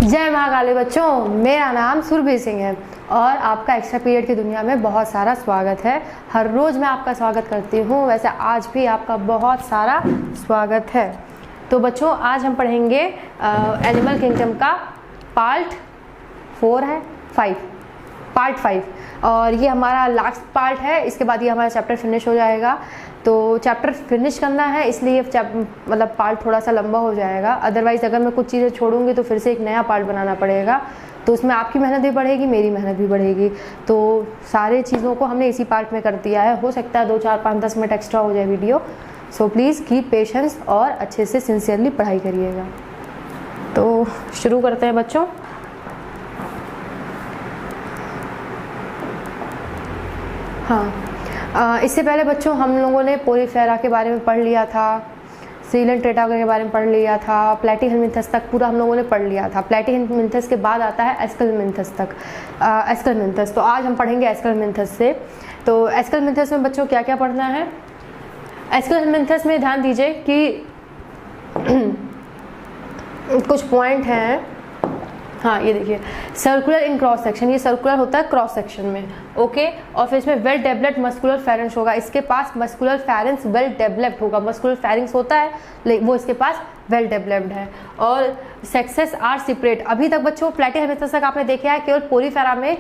जय महाकाली बच्चों, मेरा नाम सुरभि सिंह है और आपका एक्स्ट्रा पीरियड की दुनिया में बहुत सारा स्वागत है। हर रोज़ मैं आपका स्वागत करती हूँ, वैसे आज भी आपका बहुत सारा स्वागत है। तो बच्चों, आज हम पढ़ेंगे एनिमल किंगडम का पार्ट 5 और ये हमारा लास्ट पार्ट है। इसके बाद ये हमारा चैप्टर फिनिश हो जाएगा। तो चैप्टर फिनिश करना है, इसलिए मतलब पार्ट थोड़ा सा लंबा हो जाएगा। अदरवाइज़ अगर मैं कुछ चीज़ें छोड़ूंगी तो फिर से एक नया पार्ट बनाना पड़ेगा, तो उसमें आपकी मेहनत भी बढ़ेगी, मेरी मेहनत भी बढ़ेगी। तो सारे चीज़ों को हमने इसी पार्ट में कर दिया है। हो सकता है 2, 4, 5, 10 मिनट एक्स्ट्रा हो जाए video. So please keep patience और अच्छे से सिंसियरली पढ़ाई करिएगा। तो शुरू करते हैं बच्चों। हाँ, इससे पहले बच्चों हम लोगों ने पोरीफेरा के बारे में पढ़ लिया था, सीलेंट्रेटा के बारे में पढ़ लिया था, प्लेटीहेलमिंथस तक पूरा हम लोगों ने पढ़ लिया था। प्लेटीहेलमिंथस के बाद आता है एस्केलमिंथस तक, एस्केलमिंथस। तो आज हम पढ़ेंगे एस्केलमिंथस से। तो एस्केलमिंथस में बच्चों क्या क्या पढ़ना है? एस्केलमिंथस में ध्यान दीजिए कि कुछ पॉइंट हैं। हाँ, ये देखिए, सर्कुलर इन क्रॉस सेक्शन, ये सर्कुलर होता है क्रॉस सेक्शन में, ओके। और फिर इसमें वेल डेवलप्ड मस्कुलर फेरेंस होगा, इसके पास मस्कुलर फेरेंस वेल डेवलप्ड होगा। मस्कुलर फेरेंस होता है वो इसके पास वेल डेवलप्ड है। और सेक्सेस आर सेपरेट। अभी तक बच्चों प्लेटीहेलमिंथस तक आपने देखा है केवल पोरीफेरा में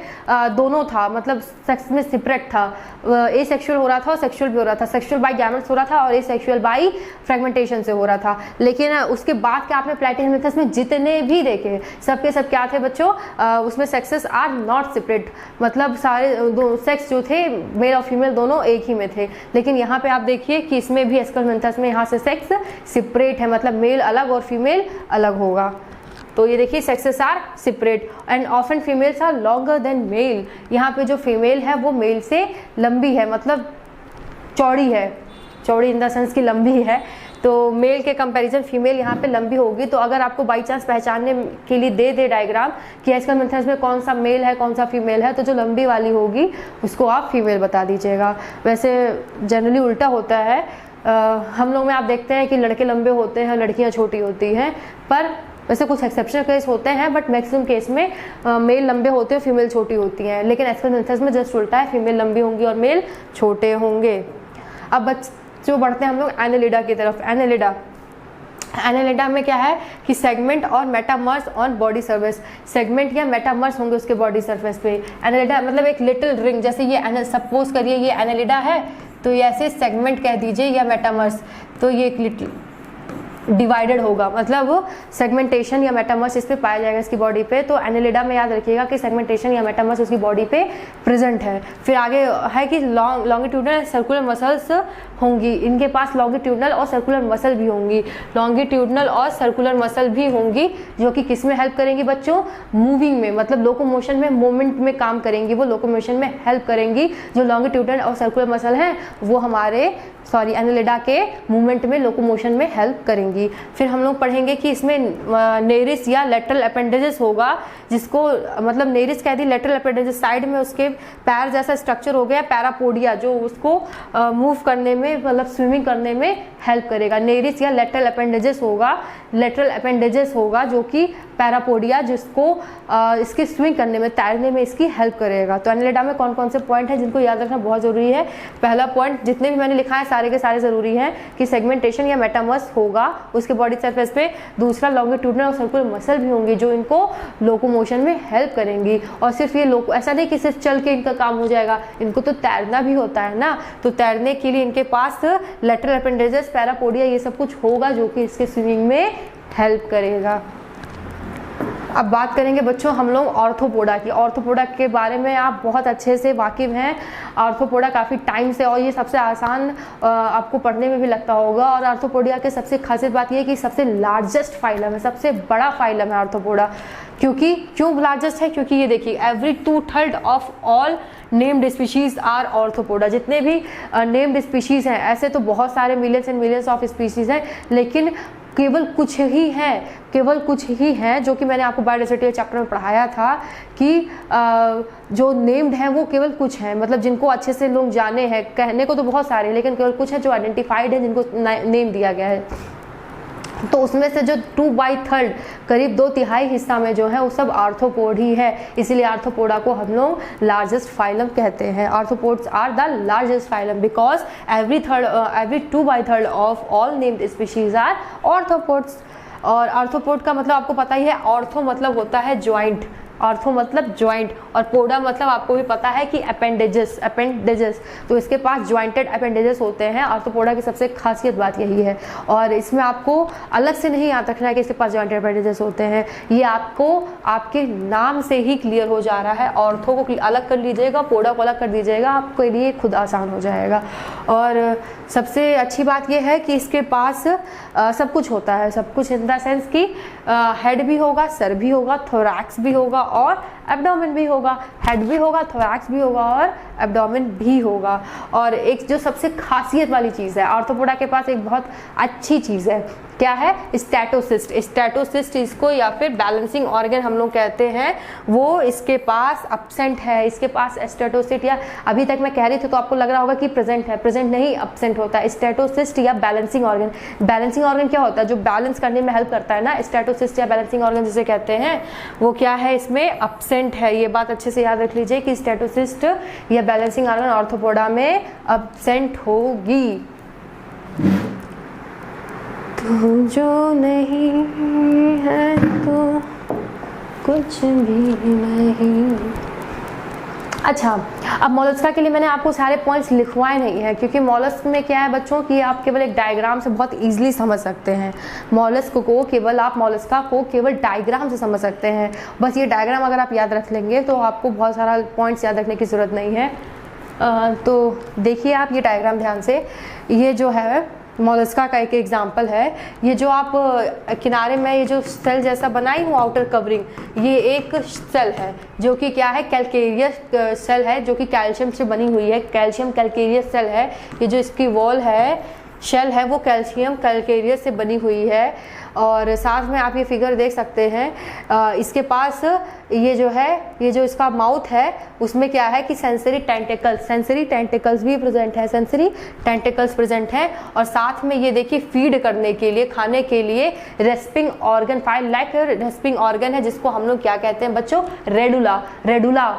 दोनों था, मतलब सेक्स में सेपरेट था। ए सेक्सुअल हो रहा था और सेक्सुअल भी हो रहा था। सेक्सुअल बाई गैमेट्स हो रहा था और ए सेक्सुअल बाई फ्रेगमेंटेशन से हो रहा था। लेकिन उसके बाद के आपने प्लेटीहेलमिंथस में जितने भी देखे सब के सब क्या थे बच्चों? उसमें सेक्सेस आर नॉट सेपरेट, मतलब सारे दो सेक्स जो थे मेल और फीमेल दोनों एक ही में थे। लेकिन यहाँ पे आप देखिए कि इसमें भी एस्केलमिंथस में यहाँ से सेक्स सेपरेट है, मतलब मेल अलग और फीमेल अलग होगा। तो ये देखिए, sexes are separate and often females are longer than male. यहाँ पे जो फीमेल है वो मेल से लंबी है, मतलब चौड़ी है, चौड़ी इन द सेंस की लंबी है। तो मेल के कंपैरिजन फीमेल यहाँ पे लंबी होगी। तो अगर आपको बाई चांस पहचानने के लिए दे डायग्राम कि एस्केलमिंथस में कौन सा मेल है कौन सा फीमेल है, तो जो लंबी वाली होगी उसको आप फीमेल बता दीजिएगा। वैसे जनरली उल्टा होता है। हम लोग में आप देखते हैं कि लड़के लंबे होते हैं, लड़कियां छोटी होती हैं, पर वैसे कुछ एक्सेप्शनल केस होते हैं, बट मैक्सिमम केस में मेल लंबे होते हैं, फीमेल छोटी होती हैं। लेकिन एस्केलमिंथस में जस्ट उल्टा है, फीमेल लंबी होंगी और मेल छोटे होंगे। अब बच्चों बढ़ते हैं हम लोग एनेलिडा की तरफ। एनेलिडा में क्या है कि सेगमेंट और metamers on body surface. Segment या मेटामर्स होंगे उसके बॉडी सरफेस पे। एनेलिडा मतलब एक लिटिल रिंग, जैसे ये सपोज करिए ये एनेलिडा है, तो ये ऐसे सेगमेंट कह दीजिए या मेटामर्स, तो ये एक लिटिल डिवाइडेड होगा, मतलब सेगमेंटेशन या मेटामर्स इस पे पाया जाएगा इसकी बॉडी पे। तो एनेलिडा में याद रखिएगा कि सेगमेंटेशन या मेटामर्स उसकी बॉडी पे प्रेजेंट है। फिर आगे है कि लॉन्गिट्यूडनल सर्कुलर मसल्स होंगी, इनके पास लॉन्गिट्यूडनल और सर्कुलर मसल भी होंगी। लॉन्गिट्यूडनल और सर्कुलर मसल भी होंगी जो कि किस में हेल्प करेंगी बच्चों? मूविंग में, मतलब लोकोमोशन में, मूवमेंट में काम करेंगी, वो लोकोमोशन में हेल्प करेंगी। जो लॉन्गिट्यूडनल और सर्कुलर मसल हैं वो हमारे एनेलिडा के मूवमेंट में, लोकोमोशन में हेल्प करेंगी। फिर हम लोग पढ़ेंगे कि इसमें नेरिस या लेटरल अपेंडेजेस होगा, जिसको मतलब नेरिस कह दी, लेटरल अपेंडेजेस साइड में उसके पैर जैसा स्ट्रक्चर हो गया, पैरापोडिया, जो उसको मूव करने में, मतलब स्विमिंग करने में हेल्प करेगा। नेरिस या लेटरल अपेंडेजेस होगा जो कि पैरापोडिया, जिसको इसके स्विंग करने में, तैरने में इसकी हेल्प करेगा। तो एनेलिडा में कौन कौन से पॉइंट हैं जिनको याद रखना बहुत जरूरी है? पहला पॉइंट, जितने भी मैंने लिखा है सारे के सारे जरूरी हैं, कि सेगमेंटेशन या मेटामर्स होगा उसके बॉडी सरफेस पे। दूसरा, लॉन्गिट्यूडनल और सर्कुलर मसल भी होंगी जो इनको लोकोमोशन में हेल्प करेंगी। और सिर्फ ये ऐसा नहीं कि सिर्फ चल के इनका काम हो जाएगा, इनको तो तैरना भी होता है ना। तो तैरने के लिए इनके पास लेटरल अपेंडेजेस, पैरापोडिया, ये सब कुछ होगा जो कि इसके स्विमिंग में हेल्प करेगा। अब बात करेंगे बच्चों हम लोग ऑर्थोपोडा की। ऑर्थोपोडा के बारे में आप बहुत अच्छे से वाकिफ हैं। ऑर्थोपोडा काफ़ी टाइम से, और ये सबसे आसान आपको पढ़ने में भी लगता होगा। और ऑर्थोपोडा के सबसे खासियत बात ये है कि सबसे लार्जेस्ट फाइलम है, सबसे बड़ा फाइलम है ऑर्थोपोडा। क्यों लार्जेस्ट है? क्योंकि ये देखिए, every 2/3 of all named species are arthropoda. जितने भी नेम्ड स्पीशीज हैं, ऐसे तो बहुत सारे millions and millions of species हैं, लेकिन केवल कुछ ही हैं जो कि मैंने आपको बायोडाइवर्सिटी चैप्टर में पढ़ाया था कि जो नेम्ड हैं वो केवल कुछ हैं, मतलब जिनको अच्छे से लोग जाने हैं। कहने को तो बहुत सारे, लेकिन केवल कुछ है जो आइडेंटिफाइड है, जिनको नेम दिया गया है। तो उसमें से जो 2/3 करीब 2/3 हिस्सा में जो है वो सब आर्थ्रोपोड ही है, इसीलिए आर्थ्रोपोडा को हम लोग लार्जेस्ट फाइलम कहते हैं। Arthropods are the largest phylum because every 2/3 of all named species are arthropods. और आर्थ्रोपोड का मतलब आपको पता ही है, ऑर्थो मतलब होता है ज्वाइंट, ऑर्थो मतलब ज्वाइंट, और पोडा मतलब आपको भी पता है कि अपेंडेजेस, तो इसके पास ज्वाइंटेड अपेंडेजेस होते हैं। आर्थ्रोपोडा की सबसे खासियत बात यही है, और इसमें आपको अलग से नहीं याद रखना है कि इसके पास ज्वाइंटेड अपेंडेजेस होते हैं, ये आपको आपके नाम से ही क्लियर हो जा रहा है। ऑर्थो को अलग कर लीजिएगा, पोडा को अलग कर दीजिएगा, आपके लिए खुद आसान हो जाएगा। और सबसे अच्छी बात यह है कि इसके पास सब कुछ होता है, सब कुछ इन द सेंस कि हेड भी होगा, सर भी होगा, थोरैक्स भी होगा और एब्डोमेन भी होगा। हेड भी होगा, थोरैक्स भी होगा और एब्डोमेन भी होगा। और एक जो सबसे खासियत वाली चीज़ है, आर्थ्रोपोडा के पास एक बहुत अच्छी चीज़ है, क्या है? स्टैटोसिस्ट। स्टैटोसिस्ट इसको या फिर बैलेंसिंग ऑर्गन हम लोग कहते हैं, वो इसके पास अब्सेंट है। इसके पास स्टैटोसिस्ट, या अभी तक मैं कह रही थी तो आपको लग रहा होगा कि प्रेजेंट है, प्रेजेंट नहीं, अब्सेंट होता है। स्टैटोसिस्ट या बैलेंसिंग ऑर्गन, बैलेंसिंग ऑर्गन क्या होता है? जो बैलेंस करने में हेल्प करता है ना, स्टैटोसिस्ट या बैलेंसिंग ऑर्गन जिसे कहते हैं, वो क्या है? इसमें अब्सेंट है। ये बात अच्छे से याद रख लीजिए कि स्टैटोसिस्ट या बैलेंसिंग ऑर्गन आर्थ्रोपोडा में अब्सेंट होगी। तू जो नहीं है तो कुछ भी नहीं। अच्छा, अब मोलस्का के लिए मैंने आपको सारे पॉइंट्स लिखवाए नहीं है, क्योंकि मोलस्क में क्या है बच्चों कि आप केवल एक डायग्राम से बहुत इजीली समझ सकते हैं। मोलस्क को केवल आप मोलस्का को केवल डायग्राम से समझ सकते हैं। बस ये डायग्राम अगर आप याद रख लेंगे तो आपको बहुत सारा पॉइंट्स याद रखने की ज़रूरत नहीं है। तो देखिए आप ये डायग्राम ध्यान से, ये जो है मोलस्का का एक एग्जाम्पल है। ये जो आप किनारे में ये जो सेल जैसा बनाई हूँ आउटर कवरिंग, ये एक सेल है जो कि क्या है? कैल्केरियस सेल है, जो कि कैल्शियम से बनी हुई है। कैल्शियम कैल्केरियस सेल है। ये जो इसकी वॉल है, शेल है, वो कैल्शियम कैल्केरियस से बनी हुई है। और साथ में आप ये फिगर देख सकते हैं, इसके पास ये जो है, ये जो इसका माउथ है उसमें क्या है कि सेंसरी टेंटिकल्स भी प्रेजेंट है, सेंसरी टेंटिकल्स प्रेजेंट हैं। और साथ में ये देखिए फीड करने के लिए, खाने के लिए respiring organ, 5 lakh respiring organ है, जिसको हम लोग क्या कहते हैं बच्चों? रेडुला। रेडुला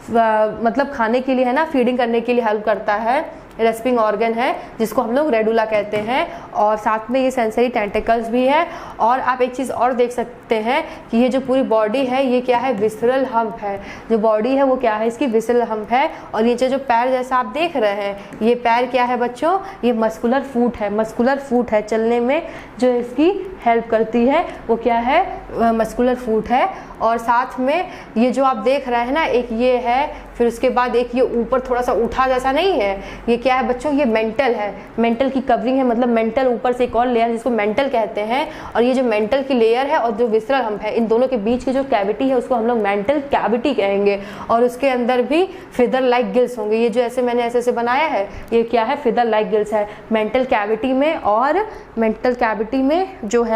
मतलब खाने के लिए है ना, फीडिंग करने के लिए हेल्प करता है, रेस्पिंग ऑर्गन है जिसको हम लोग रेडुला कहते हैं। और साथ में ये सेंसरी टेंटिकल्स भी है। और आप एक चीज़ और देख सकते हैं कि ये जो पूरी बॉडी है ये क्या है? विसरल हम्प है। जो बॉडी है वो क्या है? इसकी विसरल हम्प है। और नीचे जो पैर जैसा आप देख रहे हैं, ये पैर क्या है बच्चों? ये मस्कुलर फूट है। मस्कुलर फूट है, चलने में जो इसकी हेल्प करती है वो क्या है? मस्कुलर फूट है। और साथ में ये जो आप देख रहे हैं ना, एक ये है, फिर उसके बाद एक ये ऊपर थोड़ा सा उठा जैसा नहीं है, ये क्या है बच्चों? ये मेंटल है, मेंटल की कवरिंग है, मतलब मेंटल ऊपर से एक और लेयर जिसको मेंटल कहते हैं। और ये जो मेंटल की लेयर है और जो विसरल हम्प है, इन दोनों के बीच की जो कैविटी है उसको हम लोग मेंटल कैविटी कहेंगे। और उसके अंदर भी फिदर लाइक गिल्स होंगे। ये जो ऐसे मैंने ऐसे बनाया है, ये क्या है? फिदर लाइक गिल्स है मेंटल कैविटी में। और मेंटल कैविटी में जो है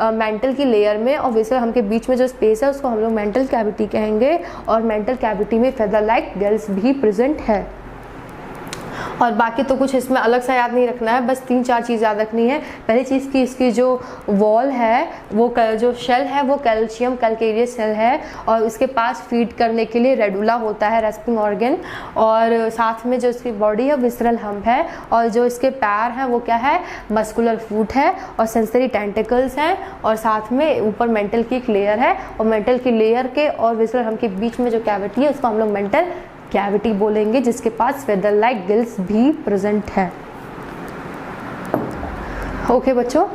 मेंटल की लेयर में और विसरल हम्प के बीच में जो स्पेस है उसको हम लोग मेंटल कैविटी कहेंगे। और मेंटल कैविटी में फेदर लाइक गिल्स भी प्रेजेंट है। और बाकी तो कुछ इसमें अलग सा याद नहीं रखना है, बस 3-4 चीज़ याद रखनी है। पहली चीज़ की इसकी जो वॉल है, वो जो शेल है वो कैल्शियम कैल्केरियस शेल है। और उसके पास फीड करने के लिए रेडुला होता है, रेस्पिंग ऑर्गन। और साथ में जो इसकी बॉडी है विसरल हम्प है। और जो इसके पैर हैं वो क्या है? मस्कुलर फूट है। और सेंसरी टेंटिकल्स हैं। और साथ में ऊपर मेंटल की एक लेयर है। और मेंटल की लेयर के और विसरल हम्प के बीच में जो कैविटी है उसको हम लोग मेंटल कैविटी बोलेंगे, जिसके पास फेदर लाइक गिल्स भी प्रेजेंट है। ओके बच्चों,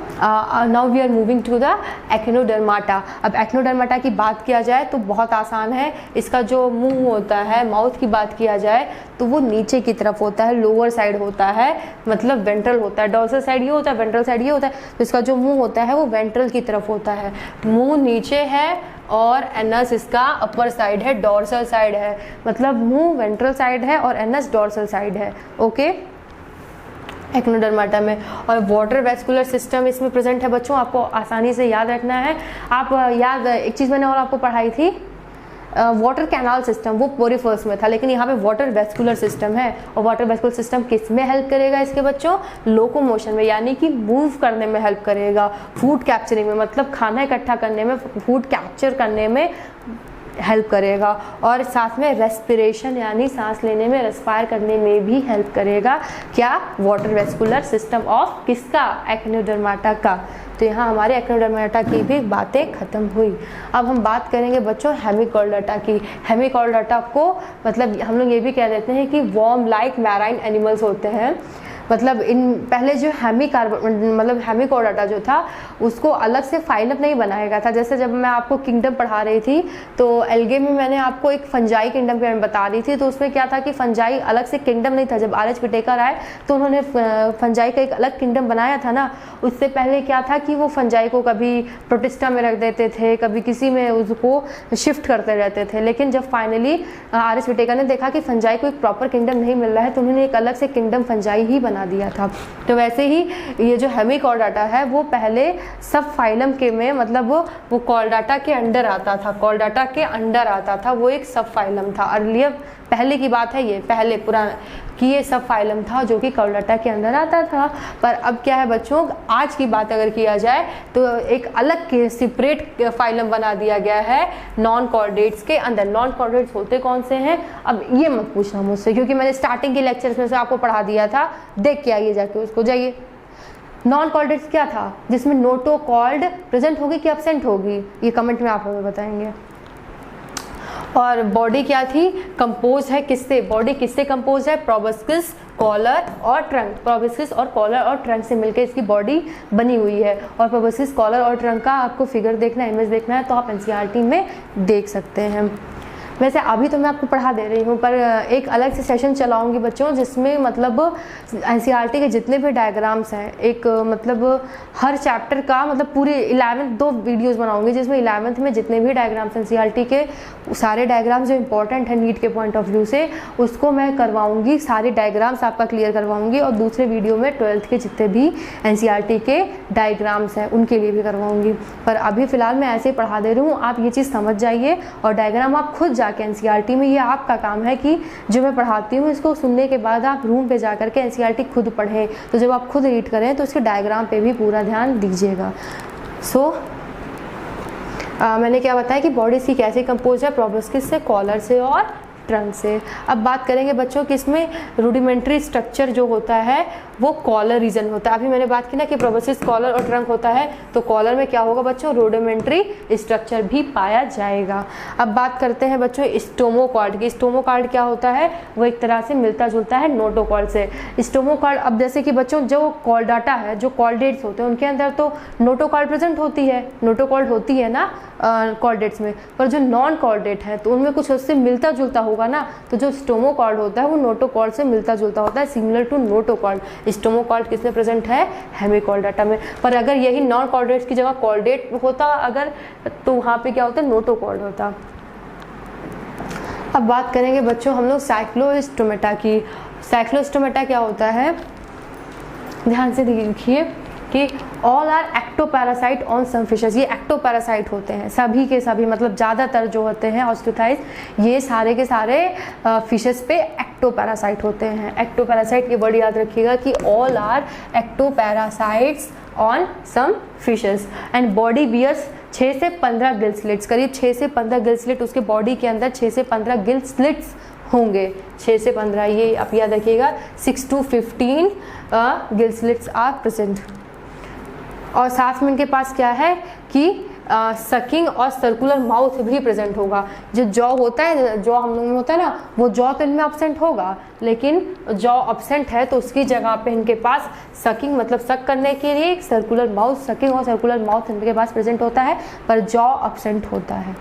now we are moving to the Echinodermata. अब एक्नोडर्माटा की बात किया जाए तो बहुत आसान है। इसका जो मुंह होता है, माउथ की बात किया जाए तो वो नीचे की तरफ होता है, लोअर साइड होता है, मतलब वेंट्रल होता है। डॉर्सल साइड ये होता है, वेंट्रल साइड ये होता है। तो इसका जो मुंह होता है वो वेंट्रल की तरफ होता है, मुंह नीचे है। और एनस इसका अपर साइड है, डॉर्सल साइड है, मतलब मुंह वेंट्रल साइड है और एनस डॉर्सल साइड है। ओके, एक्नोडर्माटा में। और वाटर वेस्कुलर सिस्टम इसमें प्रेजेंट है बच्चों, आपको आसानी से याद रखना है। आप याद, एक चीज़ मैंने और आपको पढ़ाई थी, वाटर कैनाल सिस्टम वो पोरिफर्स में था, लेकिन यहाँ पे वाटर वेस्कुलर सिस्टम है। और वाटर वेस्कुलर सिस्टम किस में हेल्प करेगा इसके बच्चों? लोकोमोशन में, यानी कि मूव करने में हेल्प करेगा, फूड कैप्चरिंग में, मतलब खाना इकट्ठा करने में, फूड कैप्चर करने में हेल्प करेगा। और साथ में रेस्पिरेशन यानी सांस लेने में, रेस्पायर करने में भी हेल्प करेगा। क्या? वाटर वेस्कुलर सिस्टम ऑफ किसका? एक्टिनोडर्माटा का। तो यहाँ हमारे एक्टिनोडर्माटा की भी बातें खत्म हुई। अब हम बात करेंगे बच्चों हेमिचॉर्डाटा की। हेमिचॉर्डाटा को मतलब हम लोग ये भी कह देते हैं कि वॉर्म लाइक मैराइन एनिमल्स होते हैं। मतलब इन पहले जो हेमिचॉर्डाटा जो था उसको अलग से फाइलम नहीं बनाया गया था। जैसे जब मैं आपको किंगडम पढ़ा रही थी तो एल्गे में मैंने आपको एक फंजाई किंगडम के बारे में बता रही थी, तो उसमें क्या था कि फंजाई अलग से किंगडम नहीं था। जब आर.एच. विटेकर आए तो उन्होंने फंजाई का एक अलग किंगडम बनाया था ना। उससे पहले क्या था कि वो फंजाई को कभी प्रोटिस्टा में रख देते थे, कभी किसी में उसको शिफ्ट करते रहते थे। लेकिन जब फाइनली आर.एच. विटेकर ने देखा कि फंजाई को एक प्रॉपर किंगडम नहीं मिल रहा है तो उन्होंने एक अलग से किंगडम फंजाई ही बना दिया था। तो वैसे ही ये जो हेमिचॉर्डाटा है वो पहले सब फाइलम के में, मतलब वो कॉर्डाटा के अंडर आता था, कॉर्डाटा के अंडर आता था, वो एक सब फाइलम था। अर्लियर पहले की बात है ये, पहले पुराना कि ये सब फाइलम था जो कि कॉर्डाटा के अंदर आता था। पर अब क्या है बच्चों, आज की बात अगर किया जाए तो एक अलग सेपरेट फाइलम बना दिया गया है नॉन कॉर्डेट्स के अंदर। नॉन कॉर्डेट्स होते कौन से हैं? अब ये मत पूछना मुझसे, क्योंकि मैंने स्टार्टिंग के लेक्चर्स में से आपको पढ़ा दिया था, देख के आइए जाके उसको, जाइए। नॉन कॉर्डेट्स क्या था? जिसमें नोटोकॉर्ड प्रेजेंट होगी कि एब्सेंट होगी, ये कमेंट में आप हमें बताएंगे। और बॉडी क्या थी? कंपोज है किससे? बॉडी किससे कंपोज है? प्रोबस्किस, कॉलर और ट्रंक। प्रोबस्किस और कॉलर और ट्रंक से मिलकर इसकी बॉडी बनी हुई है। और प्रोबस्किस, कॉलर और ट्रंक का आपको फिगर देखना है, इमेज देखना है तो आप एनसीईआरटी में देख सकते हैं। वैसे अभी तो मैं आपको पढ़ा दे रही हूँ, पर एक अलग से सेशन चलाऊंगी बच्चों जिसमें मतलब एनसीईआरटी के जितने भी डायग्राम्स हैं, एक मतलब हर चैप्टर का मतलब पूरे 11 दो वीडियोस बनाऊंगी जिसमें 11th में जितने भी डायग्राम्स एनसीईआरटी के सारे डायग्राम्स जो इंपॉर्टेंट है नीट के पॉइंट ऑफ व्यू से उसको मैं करवाऊंगी, सारे डायग्राम्स आपका क्लियर करवाऊंगी। और दूसरे वीडियो में 12th के जितने भी एनसीईआरटी के डायग्राम्स हैं उनके लिए भी करवाऊंगी। पर अभी फ़िलहाल मैं ऐसे ही पढ़ा दे रही हूँ, आप ये चीज़ समझ जाइए और डायग्राम आप खुद जाके एनसीईआरटी में, ये आपका काम है कि जो मैं पढ़ाती हूँ इसको सुनने के बाद आप रूम पे जाकर के एनसीईआरटी खुद पढ़ें। तो जब आप खुद रीड करें तो इसके डायग्राम पे भी पूरा ध्यान दीजिएगा। मैंने क्या बताया कि बॉडी इसकी कैसे कंपोज है? प्रोबस्किस से, कॉलर से और ट्रंक से। अब बात करेंगे बच्चों कि इसमें रूडिमेंट्री स्ट्रक्चर जो होता है वो कॉलर रीजन होता है। अभी मैंने बात की ना कि प्रोबस्किस, कॉलर और ट्रंक होता है, तो कॉलर में क्या होगा बच्चों? रूडिमेंट्री स्ट्रक्चर भी पाया जाएगा। अब बात करते हैं बच्चों स्टोमोकॉर्ड की। स्टोमोकॉर्ड क्या होता है? वो एक तरह से मिलता जुलता है नोटोकॉर्ड से। स्टोमोकॉर्ड, अब जैसे कि बच्चों जो कॉर्डाटा है, जो कॉर्डेट्स होते हैं उनके अंदर तो नोटोकॉर्ड प्रेजेंट होती है, नोटोकॉर्ड होती है ना कॉर्डेट्स में, पर जो नॉन कॉर्डेट है तो उनमें कुछ उससे मिलता जुलता होगा ना। तो जो स्टोमोकॉर्ड होता है वो नोटोकॉर्ड से मिलता जुलता होता है, सिमिलर टू नोटोकॉर्ड। स्टोमोकॉर्ड किसमें प्रेजेंट है? हेमिचॉर्डाटा में। पर अगर यही नॉन कॉर्डेट्स की जगह कॉर्डेट होता अगर, तो वहाँ पे क्या होता है? नोटोकॉर्ड होता। अब बात करेंगे बच्चों हम लोग साइक्लोस्टोमेटा की। साइक्लोस्टोमेटा क्या होता है? ध्यान से देखिए कि all are ectoparasite on some fishes. ये एक्टोपैरासाइट होते हैं सभी के सभी, मतलब ज़्यादातर जो होते हैं ऑस्ट्रोथाइज, ये सारे के सारे फिशेस पे एक्टोपैरासाइट होते हैं। एक्टोपैरासाइट की वर्ड याद रखिएगा कि all are ectoparasites on some fishes and body bears 6 से 15 गिल स्लिट्स। करीब 6 से 15 गिल स्लिट उसके बॉडी के अंदर 6 से 15 गिल स्लिट्स होंगे। 6 से 15, ये आप याद रखिएगा। 6 to 15 gill slits are present. और साथ में इनके पास क्या है कि सकिंग और सर्कुलर माउथ भी प्रेजेंट होगा। जो जॉ होता है, जॉ हम लोग में होता है ना, वो जॉ तो इनमें अब्सेंट होगा, लेकिन जॉ अब्सेंट है तो उसकी जगह पे इनके पास सकिंग मतलब सक करने के लिए एक सर्कुलर माउथ, सकिंग और सर्कुलर माउथ इनके पास प्रेजेंट होता है, पर जॉ अब्सेंट होता है।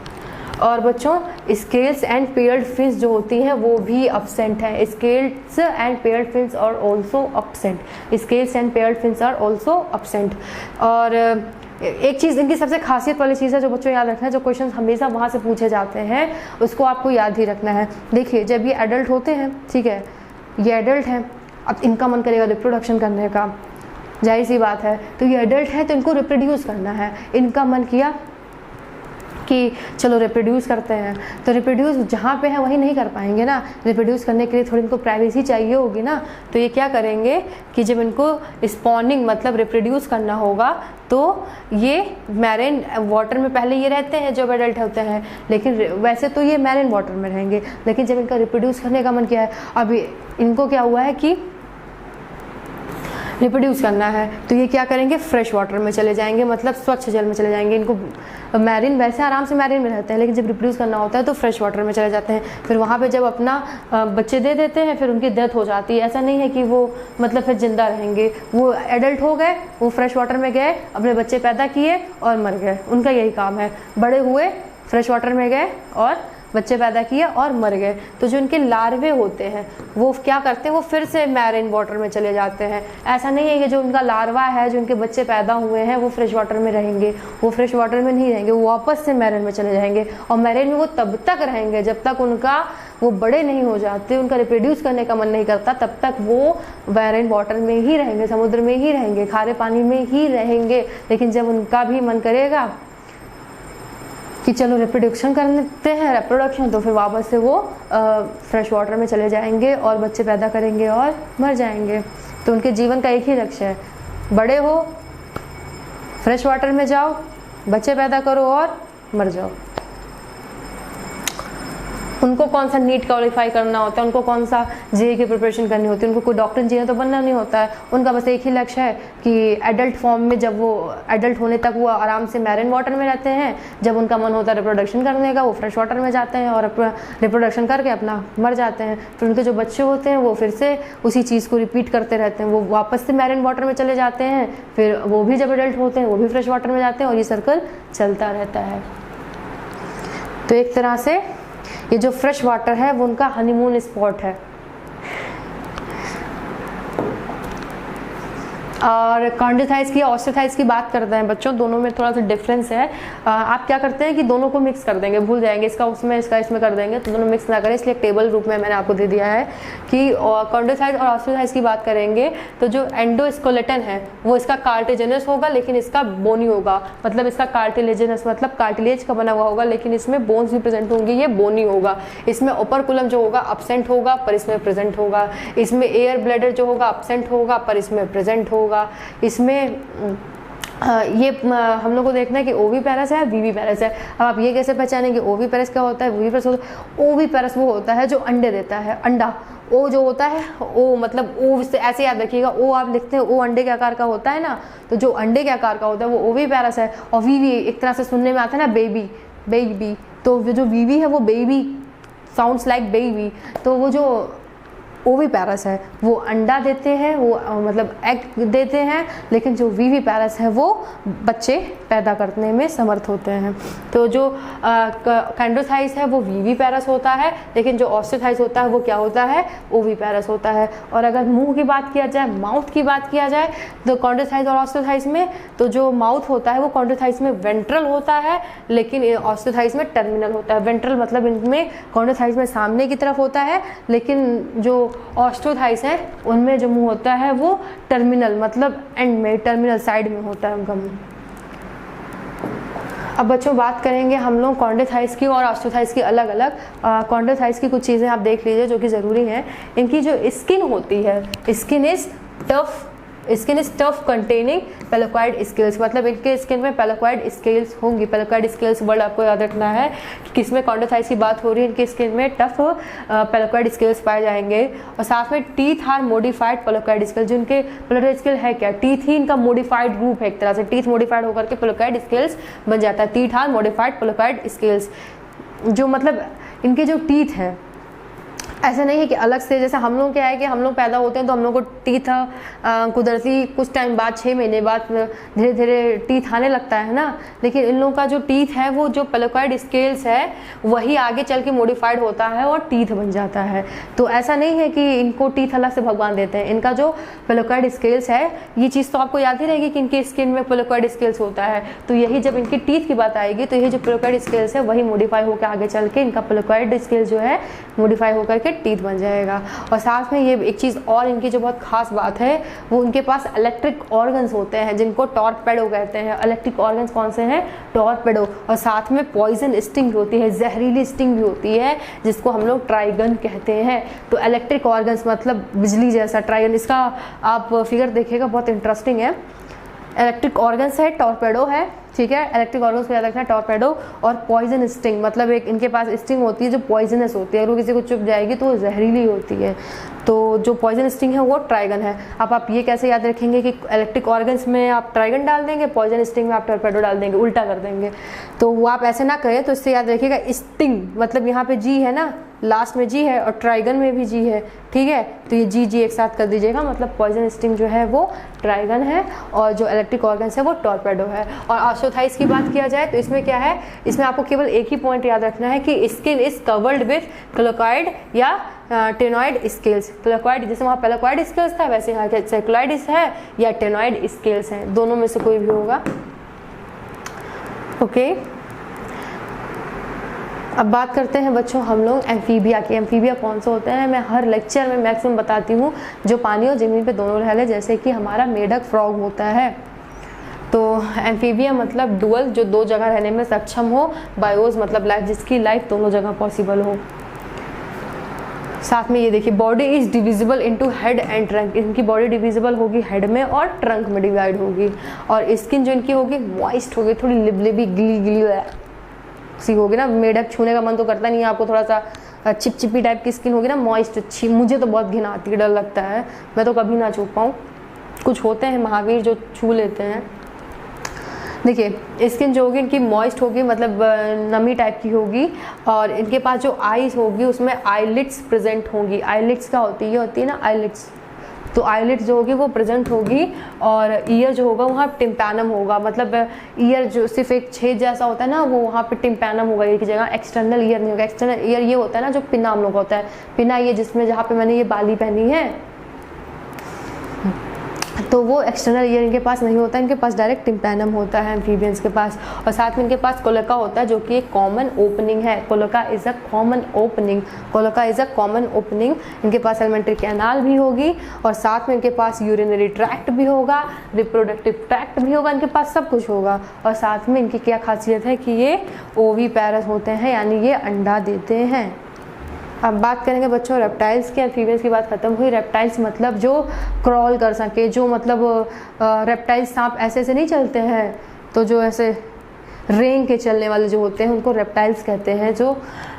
और बच्चों स्केल्स एंड पेयर्ड फिन्स जो होती हैं वो भी अब्सेंट है। Scales and paired fins are also absent. Scales and paired fins are also absent. और एक चीज़ इनकी सबसे खासियत वाली चीज़ है जो बच्चों याद रखना है, जो क्वेश्चन हमेशा वहाँ से पूछे जाते हैं उसको आपको याद ही रखना है। देखिए जब ये एडल्ट होते हैं, ठीक है, ये एडल्ट हैं, अब इनका मन करेगा रिप्रोडक्शन करने का, जाहिर सी बात है। तो ये एडल्ट है तो इनको रिप्रोड्यूस करना है, इनका मन किया कि चलो रिप्रोड्यूस करते हैं, तो रिप्रोड्यूस जहाँ पे है वहीं नहीं कर पाएंगे ना। रिप्रोड्यूस करने के लिए थोड़ी इनको प्राइवेसी चाहिए होगी ना। तो ये क्या करेंगे कि जब इनको स्पॉनिंग मतलब रिप्रोड्यूस करना होगा तो ये मैरीन वाटर में पहले ये रहते हैं जब एडल्ट होते हैं, लेकिन वैसे तो ये मैरीन वाटर में रहेंगे। लेकिन जब इनका रिप्रोड्यूस करने का मन किया है, अभी इनको क्या हुआ है कि रिप्रोड्यूस करना है, तो ये क्या करेंगे, फ्रेश वाटर में चले जाएंगे, मतलब स्वच्छ जल में चले जाएंगे। इनको मैरीन वैसे आराम से मैरीन में रहते हैं, लेकिन जब रिप्रोड्यूस करना होता है तो फ्रेश वाटर में चले जाते हैं। फिर वहाँ पे जब अपना बच्चे दे देते हैं, फिर उनकी डेथ हो जाती है। ऐसा नहीं है कि वो मतलब फिर जिंदा रहेंगे, वो एडल्ट हो गए, वो फ्रेश वाटर में गए, अपने बच्चे पैदा किए और मर गए। उनका यही काम है, बड़े हुए, फ्रेश वाटर में गए और बच्चे पैदा किए और मर गए। तो जो इनके लार्वे होते हैं वो क्या करते हैं, वो फिर से मैरीन वाटर में चले जाते हैं। ऐसा नहीं है कि जो उनका लार्वा है, जो उनके बच्चे पैदा हुए हैं, वो फ्रेश वाटर में रहेंगे। वो फ्रेश वाटर में नहीं रहेंगे, वो वापस से मैरीन में चले जाएंगे। और मैरीन में वो तब तक रहेंगे जब तक उनका वो बड़े नहीं हो जाते, उनका रिप्रोड्यूस करने का मन नहीं करता, तब तक वो मैरीन वाटर में ही रहेंगे, समुद्र में ही रहेंगे, खारे पानी में ही रहेंगे। लेकिन जब उनका भी मन करेगा कि चलो रिप्रोडक्शन करते हैं, रिप्रोडक्शन, तो फिर वापस से वो फ्रेश वाटर में चले जाएंगे और बच्चे पैदा करेंगे और मर जाएंगे। तो उनके जीवन का एक ही लक्ष्य है, बड़े हो, फ्रेश वाटर में जाओ, बच्चे पैदा करो और मर जाओ। उनको कौन सा नीट क्वालिफाई करना होता है, उनको कौन सा जेईई की प्रिपरेशन करनी होती है, उनको कोई डॉक्टर इंजीनियर तो बनना नहीं होता है। उनका बस एक ही लक्ष्य है कि एडल्ट फॉर्म में, जब वो एडल्ट होने तक वो आराम से मैरीन वाटर में रहते हैं, जब उनका मन होता है रिप्रोडक्शन करने का, वो फ्रेश वाटर में जाते हैं और रिप्रोडक्शन करके अपना मर जाते हैं। फिर उनके जो बच्चे होते हैं वो फिर से उसी चीज़ को रिपीट करते रहते हैं, वो वापस से मैरीन वाटर में चले जाते हैं, फिर वो भी जब एडल्ट होते हैं वो भी फ्रेश वाटर में जाते हैं और ये सर्कल चलता रहता है। तो एक तरह से ये जो फ्रेश वाटर है वो उनका हनीमून स्पॉट है। और कॉन्ड्रोसाइट्स की ऑस्ट्रोसाइट्स की बात करते हैं बच्चों, दोनों में थोड़ा सा डिफरेंस है। आप क्या करते हैं कि दोनों को मिक्स कर देंगे, भूल जाएंगे इसका उसमें इसका इसमें कर देंगे, तो दोनों मिक्स ना करें। इसलिए एक टेबल रूप में मैंने आपको दे दिया है कि कॉन्ड्रोसाइट्स और ऑस्ट्रोसाइट्स की बात करेंगे तो जो एंडोस्केलेटन है वो इसका कार्टिलेजिनस होगा, लेकिन इसका बोनी होगा। मतलब इसका कार्टिलेजिनस मतलब कार्टिलेज का बना हुआ होगा, लेकिन इसमें बोन्स भी प्रेजेंट होंगे, ये बोनी होगा। इसमें ओपरकुलम जो होगा अपसेंट होगा, पर इसमें प्रेजेंट होगा। इसमें एयर ब्लैडर जो होगा अपसेंट होगा, पर इसमें प्रेजेंट होगा। इसमें ये हम लोग को देखना है कि ओविपेरस है, वीवीपेरस है। अब आप ये कैसे पहचानेंगे ओविपेरस क्या होता है, वीवीपेरस होता है? ओविपेरस वो होता है जो अंडे देता है, अंडा। ओ जो होता है, ओ मतलब ओ से ऐसे याद रखिएगा, ओ आप लिखते हैं, ओ अंडे के आकार का होता है ना, तो जो अंडे के आकार का होता है वो ओविपेरस है। और वीवी एक तरह से सुनने में आता है ना, बेबी बेबी, तो जो वीवी है वो बेबी साउंड्स लाइक बेबी, तो वो जो ओविपेरस है वो अंडा देते हैं, वो मतलब एग देते हैं, लेकिन जो वीवीपेरस है वो बच्चे पैदा करने में समर्थ होते हैं। तो जो कॉन्ड्रोसाइट्स है वो वीवीपेरस होता है, लेकिन जो ऑस्ट्रोसाइट्स होता है वो क्या होता है, ओविपेरस होता है। और अगर मुंह की बात किया जाए, माउथ की बात किया जाए, तो कॉन्ड्रोसाइट्स और ऑस्ट्रोसाइट्स में तो जो माउथ होता है वो कॉन्ड्रोसाइट्स में वेंट्रल होता है, लेकिन ऑस्ट्रोसाइट्स में टर्मिनल होता है। वेंट्रल मतलब इनमें कॉन्ड्रोसाइट्स में सामने की तरफ होता है, लेकिन जो ऑस्ट्रोसाइट्स है उनमें जो मुंह होता है वो टर्मिनल मतलब एंड में, टर्मिनल साइड में होता है उनका मुंह। अब बच्चों बात करेंगे हम लोग कॉन्ड्रोसाइट्स की और ऑस्ट्रोसाइट्स की अलग अलग। कॉन्ड्रोसाइट्स की कुछ चीज़ें आप देख लीजिए जो कि ज़रूरी हैं। इनकी जो स्किन होती है, skin is tough containing placoid scales, मतलब इनके स्किन में पेलोक्वाइड स्केल्स होंगी। पेलोक्वाइड स्केल्स वर्ड आपको याद रखना है कि किसमें कॉन्ड्रोसाइट्स की बात हो रही है, इनके स्किन में टफ पेलोक्वाइड स्केल्स पाए जाएंगे। और साथ में टीथ आर मॉडिफाइड पेलोक्वाइड स्केल्स, जो इनके पेलोक्वाइड स्केल है क्या, टीथ ही इनका मॉडिफाइड रूप है, एक तरह से टीथ मॉडिफाइड होकर के पेलोक्वाइड स्केल्स बन जाता है। टीथ आर मॉडिफाइड पेलोक्वाइड स्केल्स, जो मतलब इनके जो टीथ हैं ऐसा नहीं है कि अलग से, जैसे हम लोग क्या है कि हम लोग पैदा होते हैं तो हम लोग को टीथ कुदरती कुछ टाइम बाद 6 महीने बाद धीरे धीरे टीथ आने लगता है ना, लेकिन इन लोगों का जो टीथ है वो जो पेलोक्वाइड स्केल्स है वही आगे चल के मॉडिफाइड होता है और टीथ बन जाता है। तो ऐसा नहीं है कि इनको टीथ अलग से भगवान देते हैं। इनका जो पेलोक्वाइड स्केल्स है, ये चीज़ तो आपको याद ही रहेगी कि इनकी स्किन में पेलोक्वाइड स्केल्स होता है, तो यही जब इनकी टीथ की बात आएगी तो यही जो पेलोक्वाइड स्केल्स है वही मॉडिफाई होकर आगे चल के इनका पेलोक्वाइड स्केल्स जो है मॉडिफाई होकर के टीथ बन जाएगा। और साथ में ये एक चीज़ और इनकी जो बहुत खास बात है, वो उनके पास इलेक्ट्रिक ऑर्गन्स होते हैं जिनको टॉर्पेडो कहते हैं। इलेक्ट्रिक ऑर्गन्स कौन से हैं? टॉर्पेडो। और साथ में पॉइजन स्टिंग होती है, जहरीली स्टिंग भी होती है, जिसको हम लोग ट्राइगन कहते हैं। तो इलेक्ट्रिक ऑर्गन्स मतलब बिजली जैसा ट्राइगन, इसका आप फिगर देखिएगा, बहुत इंटरेस्टिंग है। इलेक्ट्रिक ऑर्गन्स है, टॉर्पेडो है, ठीक है। इलेक्ट्रिक ऑर्गन्स को याद रखना है, टॉर्पेडो। और पॉइजन स्टिंग मतलब एक इनके पास स्टिंग होती है जो पॉइजनस होती है, अगर वो किसी को चुभ जाएगी तो वो जहरीली होती है। तो जो पॉइजन स्टिंग है वो ट्राइगन है। अब आप ये कैसे याद रखेंगे कि इलेक्ट्रिक ऑर्गन्स में आप ट्राइगन डाल देंगे, पॉइजन स्टिंग में आप टॉर्पेडो डाल देंगे, उल्टा कर देंगे। तो वो आप ऐसे ना करें। तो इससे याद रखिएगा, स्टिंग मतलब यहाँ पे जी है ना, लास्ट में जी है, और ट्राइगन में भी जी है, ठीक है। तो ये जी एक साथ कर दीजिएगा, मतलब पॉइजन स्टिंग जो है वो ट्राइगन है और जो इलेक्ट्रिक ऑर्गन्स है वो टॉर्पेडो है। और ऑर्थोथाइस की बात किया जाए तो इसमें क्या है, इसमें आपको केवल एक ही पॉइंट याद रखना है कि स्किन इज कवर्ड विथ क्लोकॉइड या टेनॉइड स्केल्स। क्लोकॉइड जैसे वहाँ पेलोकॉइड स्केल्स था, वैसे यहाँ के साइक्लॉइड है या टेनॉइड स्केल्स हैं, दोनों में से कोई भी होगा। ओके, अब बात करते हैं बच्चों हम लोग एम्फीबिया की। एम्फीबिया कौन से होते हैं, मैं हर लेक्चर में मैक्सिमम बताती हूँ, जो पानी और ज़मीन पे दोनों रह ले, जैसे कि हमारा मेढक फ्रॉग होता है। तो एम्फीबिया मतलब डुअल, जो दो जगह रहने में सक्षम हो। बायोस मतलब लाइफ, जिसकी लाइफ दोनों जगह पॉसिबल हो। साथ में ये देखिए, body is divisible into head and trunk. इनकी बॉडी डिविजिबल होगी हेड में और ट्रंक में डिवाइड होगी। और स्किन जो इनकी होगी मॉइस्ट होगी, थोड़ी लिबलिबी गिली गिली सी होगी ना, मेढक छूने का मन तो करता नहीं है आपको, थोड़ा सा चिपचिपी टाइप की स्किन होगी ना, मॉइस्ट अच्छी। मुझे तो बहुत घिन आती है, डर लगता है, मैं तो कभी ना छू पाऊँ। कुछ होते हैं महावीर जो छू लेते हैं। देखिए स्किन जो होगी इनकी मॉइस्ट होगी, मतलब नमी टाइप की होगी। और इनके पास जो आईज होगी उसमें आईलिड्स प्रेजेंट होंगी। आईलिड्स क्या होती है, ये होती है ना आईलिड्स, तो आईलिड्स जो होगी वो प्रेजेंट होगी। और ईयर जो होगा वहाँ टिम्पैनम होगा, मतलब ईयर जो सिर्फ एक छेद जैसा होता है ना, वो वहाँ पे टिम्पैनम होगा ईयर की जगह, एक्सटर्नल ईयर नहीं होगा। एक्सटर्नल ईयर ये होता है ना जो पिना हम लोग का होता है, पिना ये जिसमें जहाँ पे मैंने ये बाली पहनी है, तो वो एक्सटर्नल ईयर इनके पास नहीं होता, इनके पास डायरेक्ट टिम्पैनम होता है एम्फीबियंस के पास। और साथ में इनके पास कोलोका होता है, जो कि एक कॉमन ओपनिंग है। Cloaca is a common opening, cloaca is a common opening. इनके पास एलिमेंट्री कैनाल भी होगी, और साथ में इनके पास यूरिनरी ट्रैक्ट भी होगा, रिप्रोडक्टिव ट्रैक्ट भी होगा, इनके पास सब कुछ होगा। और साथ में इनकी क्या खासियत है कि ये ओवीपैरस होते हैं, यानी ये अंडा देते हैं। अब बात करेंगे बच्चों रेप्टाइल्स की। एम्फीबियंस की बात खत्म हुई। रेप्टाइल्स मतलब जो क्रॉल कर सके, जो मतलब रेप्टाइल्स सांप ऐसे ऐसे नहीं चलते हैं, तो जो ऐसे रेंग के चलने वाले जो होते हैं उनको रेप्टाइल्स कहते हैं, जो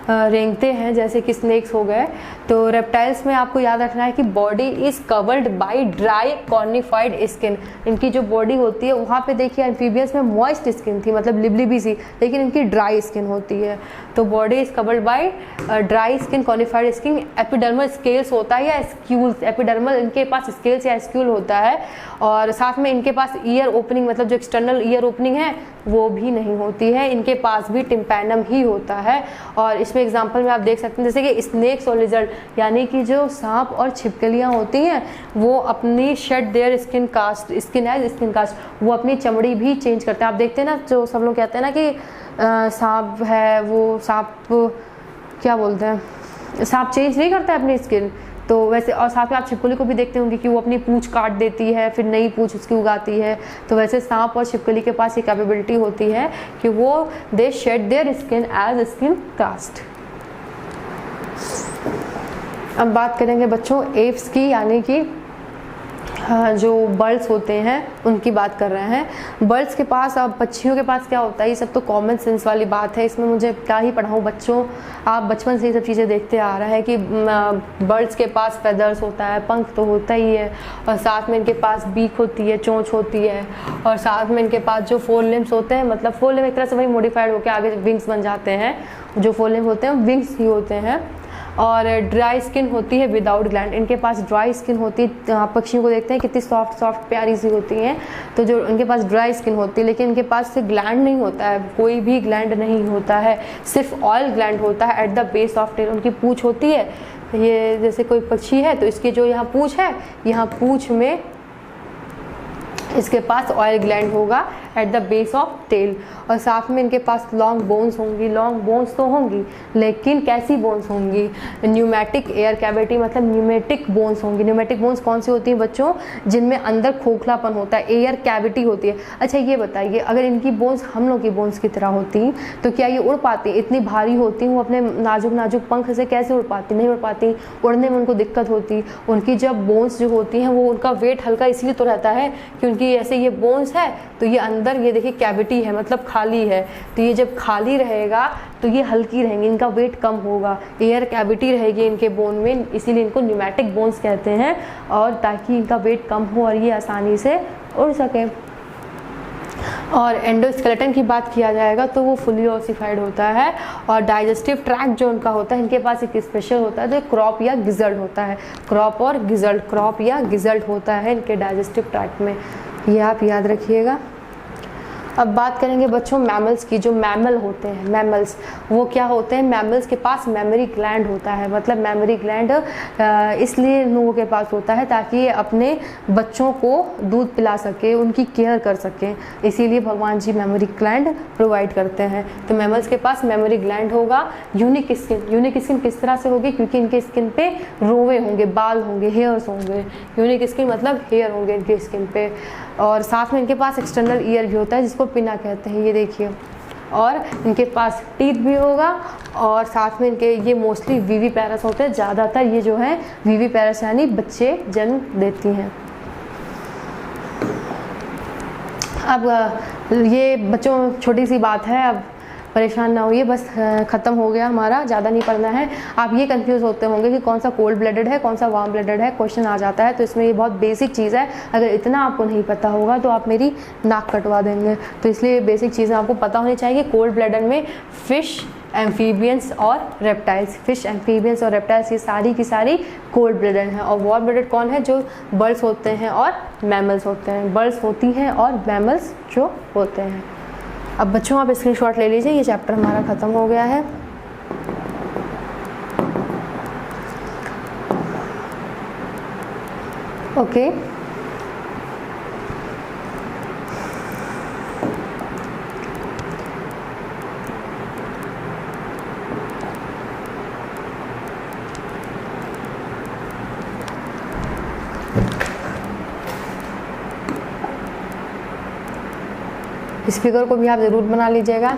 रेंगते हैं, जैसे कि स्नेक्स हो गए। तो रेप्टाइल्स में आपको याद रखना है कि body is covered by dry cornified skin. इनकी जो बॉडी होती है वहाँ पे देखिए एम्फीबियंस में मॉइस्ट स्किन थी, मतलब लिबलिबी सी, लेकिन इनकी ड्राई स्किन होती है। तो body is covered by dry skin, cornified skin. Epidermal scales होता है या स्क्यूल्स, एपिडर्मल इनके पास स्केल्स या स्क्यूल होता है। और साथ में इनके पास ईयर ओपनिंग, मतलब जो एक्सटर्नल ईयर ओपनिंग है वो भी नहीं होती है, इनके पास भी टिम्पैनम ही होता है। और इसमें एग्जांपल में आप देख सकते हैं, जैसे कि स्नेक्स और लिजर्ड, यानी कि जो सांप और छिपकलियां होती हैं वो अपनी shed their skin cast, skin as skin cast, वो अपनी चमड़ी भी चेंज करते हैं। आप देखते हैं ना, जो सब लोग कहते हैं ना कि सांप है, वो सांप क्या बोलते हैं, सांप चेंज नहीं करता है अपनी स्किन, तो वैसे। और साथ में आप छिपकली को भी देखते होंगे कि वो अपनी पूंछ काट देती है, फिर नई पूंछ उसकी उगाती है। तो वैसे सांप और छिपकली के पास ये कैपेबिलिटी होती है कि वो they shed their skin as skin cast. अब बात करेंगे बच्चों एप्स की, यानी कि जो बर्ड्स होते हैं उनकी बात कर रहे हैं। बर्ड्स के पास, अब पक्षियों के पास क्या होता है, ये सब तो कॉमन सेंस वाली बात है, इसमें मुझे क्या ही पढ़ाऊँ बच्चों, आप बचपन से ये सब चीज़ें देखते आ रहा है कि बर्ड्स के पास फेदर्स होता है, पंख तो होता ही है, और साथ में इनके पास बीक होती है, चोंच होती है, और साथ में इनके पास जो फोर लिम्स होते हैं, मतलब फोर लिम्स एक तरह से वही मॉडिफाइड होकर आगे विंग्स बन जाते हैं, जो फोर लिम्स होते हैं विंग्स ही होते हैं। और ड्राई स्किन होती है विदाउट ग्लैंड, इनके पास ड्राई स्किन होती है। आप पक्षियों को देखते हैं कितनी सॉफ्ट सॉफ्ट प्यारी सी होती हैं, तो जो इनके पास ड्राई स्किन होती है, लेकिन इनके पास से ग्लैंड नहीं होता है, कोई भी ग्लैंड नहीं होता है, सिर्फ ऑयल ग्लैंड होता है at the base of tail. उनकी पूंछ होती है, ये जैसे कोई पक्षी है तो इसकी जो यहाँ पूंछ है, यहाँ पूंछ में इसके पास ऑयल ग्लैंड होगा at the base of tail. और साथ में इनके पास लॉन्ग बोन्स होंगी, लॉन्ग बोन्स तो होंगी लेकिन कैसी बोन्स होंगी, न्यूमेटिक एयर कैविटी मतलब न्यूमेटिक बोन्स होंगी। न्यूमेटिक बोन्स कौन सी होती हैं बच्चों, जिनमें अंदर खोखलापन होता है, एयर कैविटी होती है। अच्छा ये बताइए, अगर इनकी बोन्स हम लोग की बोन्स की तरह होती तो क्या ये उड़ पाती, इतनी भारी होती वो अपने नाजुक नाजुक पंख से कैसे उड़ पाती, नहीं उड़ पाती, उड़ने में उनको दिक्कत होती। उनकी जब बोन्स जो होती हैं वो उनका वेट हल्का इसलिए तो रहता है कि उनकी ऐसे ये बोन्स है तो ये अंदर ये देखिए कैविटी है मतलब खाली है, तो ये जब खाली रहेगा तो ये हल्की रहेंगी, इनका वेट कम होगा, एयर कैविटी रहेगी इनके बोन में, इसीलिए इनको न्यूमेटिक बोन्स कहते हैं, और ताकि इनका वेट कम हो और ये आसानी से उड़ सके। और एंडोस्केलेटन की बात किया जाएगा तो वो फुली ऑसिफाइड होता है। और डाइजेस्टिव ट्रैक्ट जो उनका होता है, इनके पास एक स्पेशल होता है जो क्रॉप या गिजल्ट होता है, क्रॉप और गिजल्ट, क्रॉप या गिजल्ट होता है इनके डाइजेस्टिव ट्रैक्ट में, ये आप याद रखिएगा। अब बात करेंगे बच्चों मैमल्स की। जो मैमल होते हैं, मैमल्स वो क्या होते हैं, मैमल्स के पास मेमोरी ग्लैंड होता है, मतलब मेमोरी ग्लैंड इसलिए लोगों के पास होता है ताकि ये अपने बच्चों को दूध पिला सके, उनकी केयर कर सकें, इसीलिए भगवान जी मेमोरी ग्लैंड प्रोवाइड करते हैं। तो मैमल्स के पास मेमोरी ग्लैंड होगा। यूनिक स्किन, यूनिक स्किन किस तरह से होगी, क्योंकि इनके स्किन पे रोवे होंगे, बाल होंगे, हेयर्स होंगे, यूनिक स्किन मतलब हेयर होंगे इनके स्किन पे। और साथ में इनके पास एक्सटर्नल ईयर भी होता है जिसको पिना कहते हैं, ये देखिए। और इनके पास टीथ भी होगा और साथ में इनके ये मोस्टली वीवी पैरस होते हैं, ज़्यादातर ये जो है वीवी पैरस यानी बच्चे जन्म देती हैं। अब ये बच्चों छोटी सी बात है, अब परेशान ना होइए, बस ख़त्म हो गया हमारा, ज़्यादा नहीं पढ़ना है। आप ये कंफ्यूज होते होंगे कि कौन सा कोल्ड ब्लडेड है, कौन सा वार्म ब्लडेड है, क्वेश्चन आ जाता है, तो इसमें ये बहुत बेसिक चीज़ है। अगर इतना आपको नहीं पता होगा तो आप मेरी नाक कटवा देंगे, तो इसलिए बेसिक चीज़ें आपको पता होनी चाहिए। कोल्ड ब्लडेड में फिश, एम्फीबियंस और रेप्टाइल्स, फिश, एम्फीबियंस और रेप्टाइल्स ये सारी की सारी कोल्ड ब्लडेड हैं। और वार्म ब्लडेड कौन है, जो बर्ड्स होते हैं और मैमल्स होते हैं, बर्ड्स होती हैं और मैमल्स जो होते हैं। अब बच्चों आप स्क्रीनशॉट ले लीजिए, ये चैप्टर हमारा ख़त्म हो गया है। ओके इस फिगर को भी आप ज़रूर बना लीजिएगा।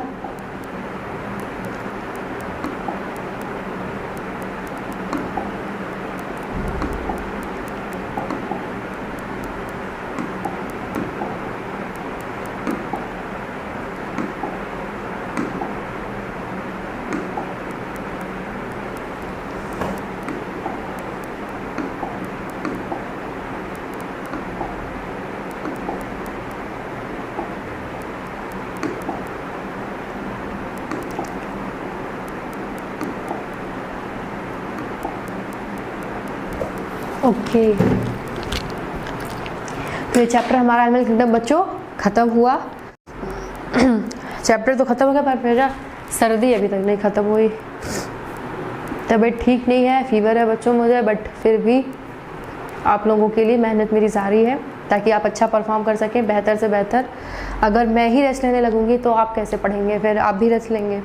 ओके तो ये चैप्टर हमारा एनिमल किंगडम बच्चों ख़त्म हुआ। चैप्टर तो ख़त्म हो गया पर मेरा सर्दी अभी तक नहीं ख़त्म हुई, तबीयत ठीक नहीं है, फीवर है बच्चों मुझे, बट फिर भी आप लोगों के लिए मेहनत मेरी जारी है ताकि आप अच्छा परफॉर्म कर सकें, बेहतर से बेहतर। अगर मैं ही रेस्ट लेने लगूँगी तो आप कैसे पढ़ेंगे, फिर आप भी रेस्ट लेंगे।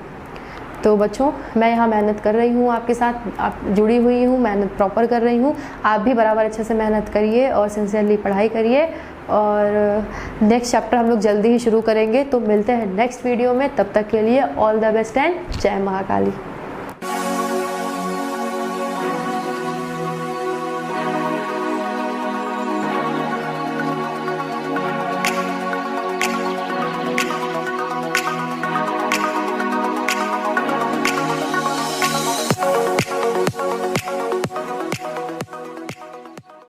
तो बच्चों मैं यहाँ मेहनत कर रही हूँ आपके साथ, आप जुड़ी हुई हूँ, मेहनत प्रॉपर कर रही हूँ। आप भी बराबर अच्छे से मेहनत करिए और सिंसियरली पढ़ाई करिए। और नेक्स्ट चैप्टर हम लोग जल्दी ही शुरू करेंगे, तो मिलते हैं नेक्स्ट वीडियो में। तब तक के लिए ऑल द बेस्ट एंड जय महाकाली।